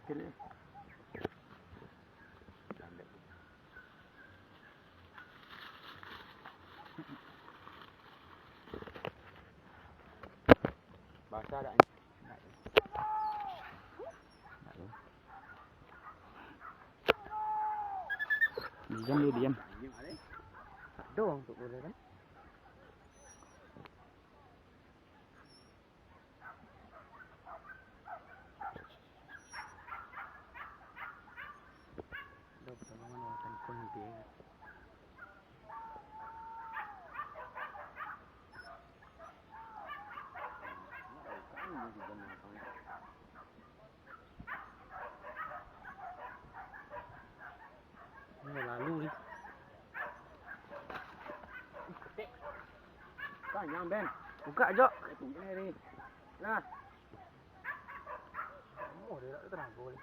Pilih. Basah dah. Diam dia diam. Doang untuk boleh kan? Dah pertama akan kunti. Ini lalu ni. Panjang Ben. Buka jok. Tunggu ni. Nah. Oh dia tak terang boleh.